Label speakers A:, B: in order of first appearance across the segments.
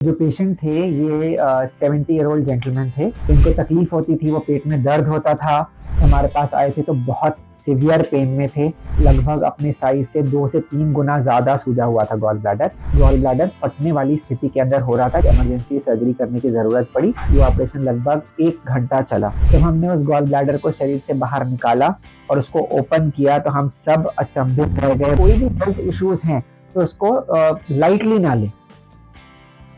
A: जो पेशेंट थे ये 70 ईयर ओल्ड जेंटलमैन थे। इनको तकलीफ होती थी, वो पेट में दर्द होता था। हमारे पास आए थे तो बहुत सीवियर पेन में थे। लगभग अपने साइज से 2 से 3 गुना ज़्यादा सूजा हुआ था गॉल ब्लैडर। गॉल ब्लैडर फटने वाली स्थिति के अंदर हो रहा था। इमरजेंसी सर्जरी करने की ज़रूरत पड़ी। ये ऑपरेशन लगभग 1 घंटा चला। जब हमने उस गॉल ब्लैडर को शरीर से बाहर निकाला और उसको ओपन किया तो हम सब अचंभित रह गए। कोई भी हेल्थ इश्यूज हैं तो उसको लाइटली ना लें।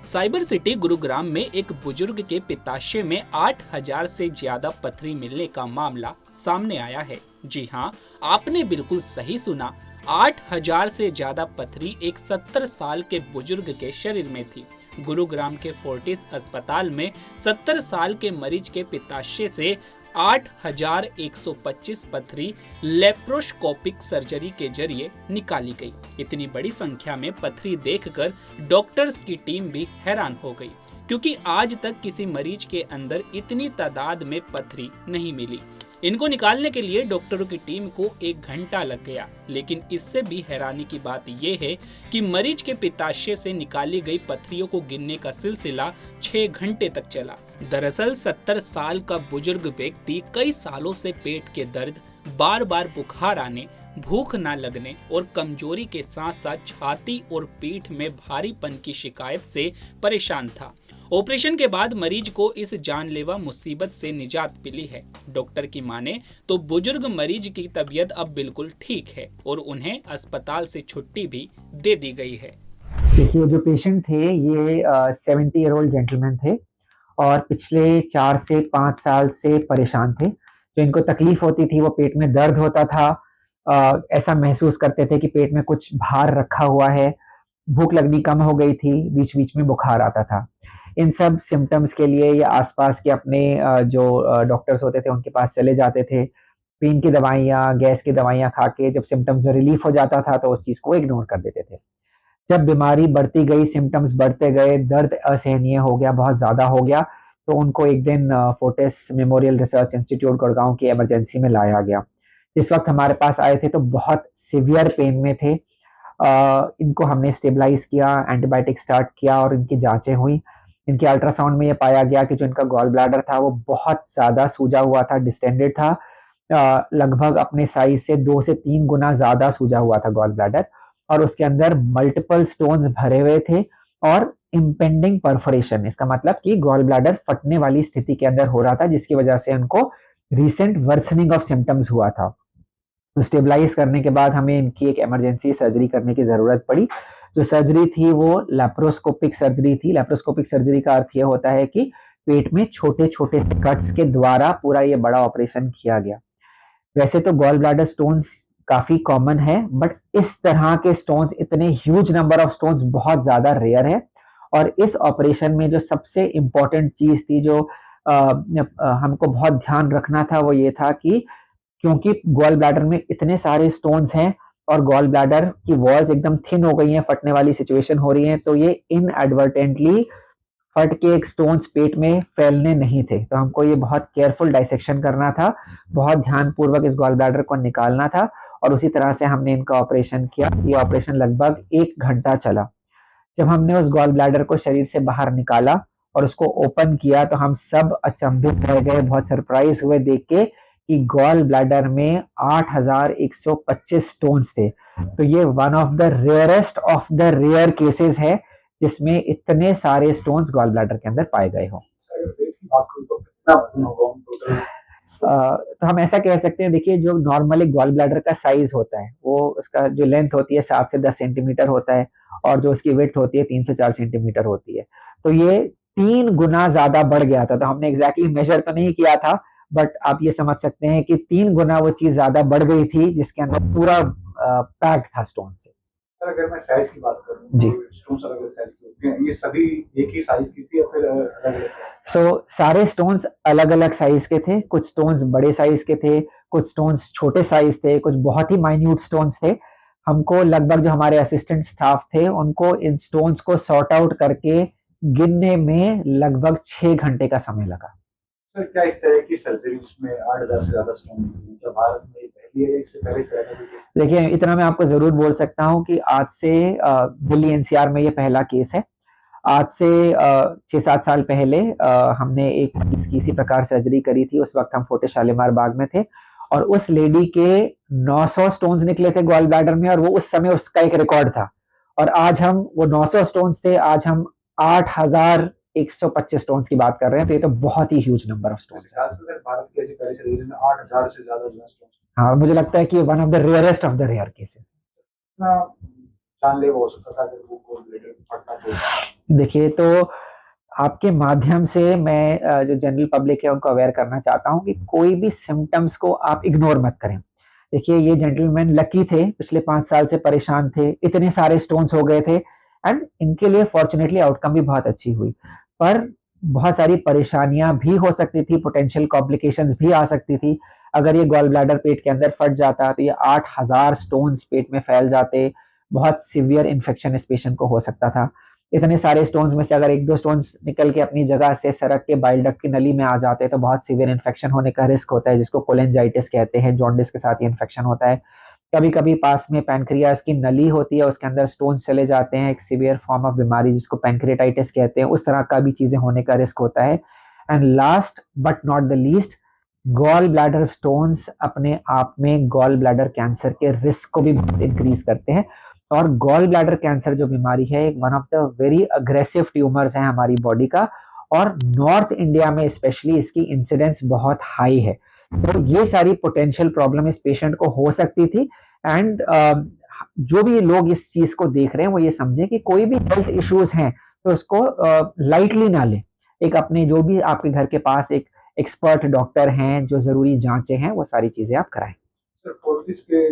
B: साइबर सिटी गुरुग्राम में एक बुजुर्ग के पित्ताशय में 8,000 से ज्यादा पथरी मिलने का मामला सामने आया है। जी हां, आपने बिल्कुल सही सुना। 8,000 से ज्यादा पथरी एक 70 साल के बुजुर्ग के शरीर में थी। गुरुग्राम के फोर्टिस अस्पताल में 70 साल के मरीज के पित्ताशय से 8,125 पथरी लेप्रोस्कोपिक सर्जरी के जरिए निकाली गई। इतनी बड़ी संख्या में पथरी देखकर डॉक्टर्स की टीम भी हैरान हो गई, क्योंकि आज तक किसी मरीज के अंदर इतनी तादाद में पथरी नहीं मिली। इनको निकालने के लिए डॉक्टरों की टीम को 1 घंटा लग गया। लेकिन इससे भी हैरानी की बात यह है कि मरीज के पित्ताशय से निकाली गई पथरियों को गिनने का सिलसिला 6 घंटे तक चला। दरअसल 70 साल का बुजुर्ग व्यक्ति कई सालों से पेट के दर्द, बार बार बुखार आने, भूख न लगने और कमजोरी के साथ साथ छाती और पीठ में भारीपन की शिकायत से परेशान था। ऑपरेशन के बाद मरीज को इस जानलेवा मुसीबत से निजात मिली है। डॉक्टर की माने तो बुजुर्ग मरीज की तबीयत अब बिल्कुल ठीक है और उन्हें अस्पताल से छुट्टी भी दे दी गई है।
A: देखिए, जो पेशेंट थे ये 70 ईयर ओल्ड जेंटलमैन थे और पिछले 4 से 5 साल से परेशान थे। जो इनको तकलीफ होती थी, वो पेट में दर्द होता था। ऐसा महसूस करते थे कि पेट में कुछ भार रखा हुआ है। भूख लगनी कम हो गई थी, बीच बीच में बुखार आता था। इन सब सिम्टम्स के लिए ये आसपास के अपने जो डॉक्टर्स होते थे उनके पास चले जाते थे। पेन की दवाइयाँ, गैस की दवाइयाँ खा के जब सिम्टम्स में रिलीफ हो जाता था तो उस चीज़ को इग्नोर कर देते थे। जब बीमारी बढ़ती गई, सिम्टम्स बढ़ते गए, दर्द असहनीय हो गया, बहुत ज़्यादा हो गया, तो उनको एक दिन Fortis memorial research institute Gurgaon की इमरजेंसी में लाया गया। जिस वक़्त हमारे पास आए थे तो बहुत सीवियर पेन में थे। इनको हमने स्टेबलाइज़ किया, एंटीबायोटिक स्टार्ट किया और इनकी जाँचें हुई। इनके अल्ट्रासाउंड में ये पाया गया कि जो इनका गॉल ब्लैडर था वो बहुत ज़्यादा सूजा हुआ था, डिस्टेंडेड था। लगभग अपने साइज़ से 2 से 3 गुना ज़्यादा सूजा हुआ था गॉल ब्लैडर और उसके अंदर मल्टीपल स्टोन्स भरे हुए थे और इम्पेंडिंग परफोरेशन। इसका मतलब कि गॉल ब्लैडर फटने वाली स्थिति के अंदर हो रहा था, जिसकी वजह से उनको रिसेंट वर्सनिंग ऑफ सिम्टम्स हुआ था। तो स्टेबलाइज करने के बाद हमें इनकी एक इमरजेंसी सर्जरी करने की ज़रूरत पड़ी। जो सर्जरी थी वो लैप्रोस्कोपिक सर्जरी थी। लैप्रोस्कोपिक सर्जरी का अर्थ ये होता है कि पेट में छोटे-छोटे से कट्स के द्वारा पूरा ये बड़ा ऑपरेशन किया गया। वैसे तो गॉल ब्लैडर स्टोन्स काफ़ी कॉमन है, बट इस तरह के स्टोन्स, इतने ह्यूज नंबर ऑफ स्टोन्स बहुत ज़्यादा रेयर है। और इस ऑपरेशन में जो सबसे इम्पोर्टेंट चीज़ थी, जो हमको बहुत ध्यान रखना था, वो ये था कि क्योंकि गॉल ब्लैडर में इतने सारे स्टोन्स हैं और गॉल ब्लैडर की वॉल्स एकदम थिन हो गई हैं, फटने वाली सिचुएशन हो रही है, तो ये इनएडवर्टेंटली फट के एक स्टोन्स पेट में फैलने नहीं थे। तो हमको ये बहुत केयरफुल डाइसेक्शन करना था, बहुत ध्यानपूर्वक इस गॉल ब्लैडर को निकालना था और उसी तरह से हमने इनका ऑपरेशन किया। ये ऑपरेशन लगभग 1 घंटा चला। जब हमने उस गॉल ब्लैडर को शरीर से बाहर निकाला और उसको ओपन किया तो हम सब अचंभित रह गए, बहुत सरप्राइज हुए देख के कि गॉल ब्लैडर में 8,125 स्टोन्स थे। तो ये one of the rarest of the rare cases है जिसमें इतने सारे स्टोन्स गॉल ब्लैडर के अंदर पाए गए हों। तो हम ऐसा कह सकते हैं, देखिए, जो नॉर्मली गॉल ब्लैडर का साइज होता है, वो उसका जो लेंथ होती है 7 से 10 सेंटीमीटर होता है और जो उसकी विड्थ होती है 3 से 4 सेंटीमीटर होती है। तो ये 3 गुना ज्यादा बढ़ गया था। तो हमने एग्जैक्टली मेजर तो नहीं किया था, बट आप ये समझ सकते हैं कि 3 गुना वो चीज ज्यादा बढ़ गई थी, जिसके अंदर पूरा पैक्ड था स्टोन से।
C: सर, अगर मैं साइज की बात करूं
A: जी,
C: तो स्टोन्स अलग अलग साइज के होते हैं, ये सभी एक ही साइज की थी या फिर अलग अलग?
A: सारे स्टोन्स अलग अलग साइज के थे। कुछ स्टोन्स बड़े साइज के थे, कुछ स्टोन्स छोटे साइज थे, कुछ बहुत ही माइन्यूट स्टोन्स थे। हमको लगभग, जो हमारे असिस्टेंट स्टाफ थे, उनको इन स्टोन्स को सॉर्ट आउट करके गिनने में लगभग 6 घंटे का समय लगा।
C: सर, क्या इस तरह की सर्जरीज में 8,000 से ज्यादा स्टोन मतलब भारत में पहली है, इससे पहले से ज्यादा?
A: देखिए, इतना मैं आपको जरूर बोल सकता हूँ कि आज से दिल्ली एनसीआर में ये पहला केस है। आज से 6-7 साल पहले हमने एक इसकी इसी प्रकार सर्जरी करी थी। उस वक्त हम फोर्टिस शालीमार बाग में थे और उस लेडी के 900 स्टोन्स निकले थे गॉल ब्लैडर में और वो उस समय उसका एक रिकॉर्ड था। और आज हम वो 900 स्टोन्स थे, आज हम 8,125 स्टोन्स की बात कर रहे हैं। तो ये तो बहुत ही ह्यूज नंबर ऑफ स्टोन्स है।
C: भारत की ऐसी पहली सर्जरी में 8,000 से ज्यादा जो है stones
A: हाँ, मुझे लगता है कि one of the rarest of the rare cases.
C: इतना जानलेवा हो सकता था अगर वो गोल्ड ब्लैडर फटना तो।
A: देखिए, तो आपके माध्यम से मैं जो जनरल पब्लिक है उनको अवेयर करना चाहता हूँ कि कोई भी सिम्टम्स को आप इग्नोर मत करें। देखिए, ये जेंटलमैन लकी थे, पिछले 5 साल से परेशान थे, इतने सारे स्टोन्स हो गए थे एंड इनके लिए फॉर्चुनेटली आउटकम भी बहुत अच्छी हुई। पर बहुत सारी परेशानियां भी हो सकती थी, पोटेंशियल कॉम्प्लिकेशंस भी आ सकती थी। अगर ये गॉल ब्लैडर पेट के अंदर फट जाता तो ये 8,000 स्टोन्स पेट में फैल जाते, बहुत सीवियर इन्फेक्शन इस पेशेंट को हो सकता था। इतने सारे स्टोन्स में से अगर 1-2 स्टोन्स निकल के अपनी जगह से सरक के बाइल डक्ट की नली में आ जाते हैं तो बहुत सीवियर इन्फेक्शन होने का रिस्क होता है, जिसको कोलेंजाइटिस कहते हैं। जॉन्डिस के साथ ये इन्फेक्शन होता है। कभी कभी पास में पैनक्रियाज की नली होती है, उसके अंदर स्टोन्स चले जाते हैं, एक सीवियर फॉर्म ऑफ बीमारी जिसको पैनक्रियाटाइटिस कहते हैं, उस तरह का भी चीजें होने का रिस्क होता है। And last but not the least, gall bladder stones अपने आप में गॉल ब्लैडर कैंसर के रिस्क को भी बहुत इंक्रीज करते हैं। और गॉल ब्लैडर कैंसर जो बीमारी है, एक one of the very aggressive tumours है हमारी बॉडी का, और नॉर्थ इंडिया में स्पेशली इसकी इंसिडेंस बहुत हाई है। तो ये सारी पोटेंशियल प्रॉब्लम इस पेशेंट को हो सकती थी। एंड जो भी लोग इस चीज को देख रहे हैं वो ये समझें कि कोई भी हेल्थ इश्यूज हैं तो उसको लाइटली ना लें। एक अपने जो भी आपके घर के पास एक एक्सपर्ट डॉक्टर हैं, जो जरूरी जांचें हैं, वो सारी चीजें आप कराएं।
C: सर फोर्टिस के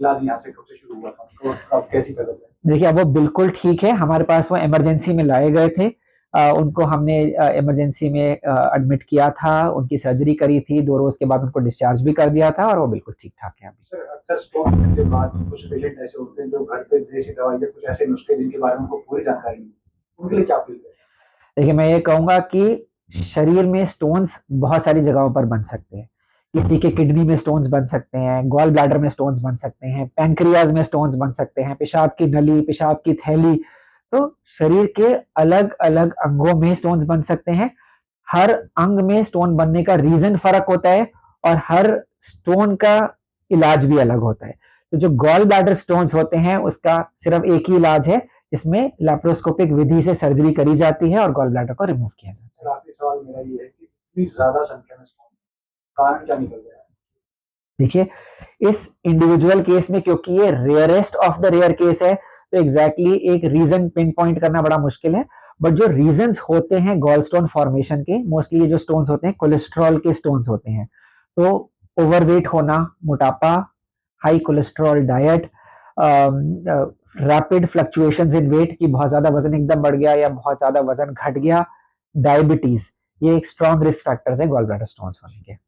C: इलाज यहाँ से कब से शुरू हुआ था तो अब कैसी कर रहे हैं?
A: देखिए, अब वो बिल्कुल ठीक है। हमारे पास वो इमरजेंसी में लाए गए थे। उनको हमने इमरजेंसी में एडमिट किया था, उनकी सर्जरी करी थी, 2 रोज के बाद उनको डिस्चार्ज भी कर दिया था और वो बिल्कुल ठीक ठाक है अभी।
C: सर अक्सर स्टोन होने के बाद कुछ पेशेंट ऐसे होते हैं जो घर पे देसी दवाई या कुछ ऐसे नुस्खे जिनके बारे में उनको पूरी जानकारी नहीं, उनके लिए क्या अपील करें?
A: देखिए, मैं ये कहूंगा कि शरीर में स्टोन्स बहुत सारी जगहों पर बन सकते हैं। किसी के किडनी में स्टोन्स बन सकते हैं, गॉल ब्लैडर में स्टोन्स बन सकते हैं, पैनक्रियाज में स्टोन्स बन सकते हैं, पेशाब की नली, पेशाब की थैली। तो शरीर के अलग अलग अंगों में स्टोन्स बन सकते हैं। हर अंग में स्टोन बनने का रीजन फर्क होता है और हर स्टोन का इलाज भी अलग होता है। तो जो गॉल ब्लैडर स्टोन्स होते हैं उसका सिर्फ एक ही इलाज है, जिसमें लैप्रोस्कोपिक विधि से सर्जरी करी जाती है और गॉल ब्लैडर को रिमूव किया जाता है।
C: सर आखिरी सवाल मेरा ये है कि इतनी ज्यादा संख्या में स्टोन कारण क्या निकल रहा है?
A: देखिए, इस इंडिविजुअल केस में क्योंकि ये rarest of the rare case है तो एग्जैक्टली एक रीजन पिन पॉइंट करना बड़ा मुश्किल है। बट जो रीजंस होते हैं गॉल स्टोन फॉर्मेशन के, मोस्टली ये जो स्टोन्स होते हैं कोलेस्ट्रॉल के स्टोन्स होते हैं। तो ओवरवेट होना, मोटापा, high cholesterol diet, rapid fluctuations in weight कि बहुत ज्यादा वजन एकदम बढ़ गया या बहुत ज्यादा वजन घट गया, डायबिटीज, ये एक स्ट्रॉन्ग रिस्क फैक्टर्स है गॉल ब्लैडर स्टोन्स होने के।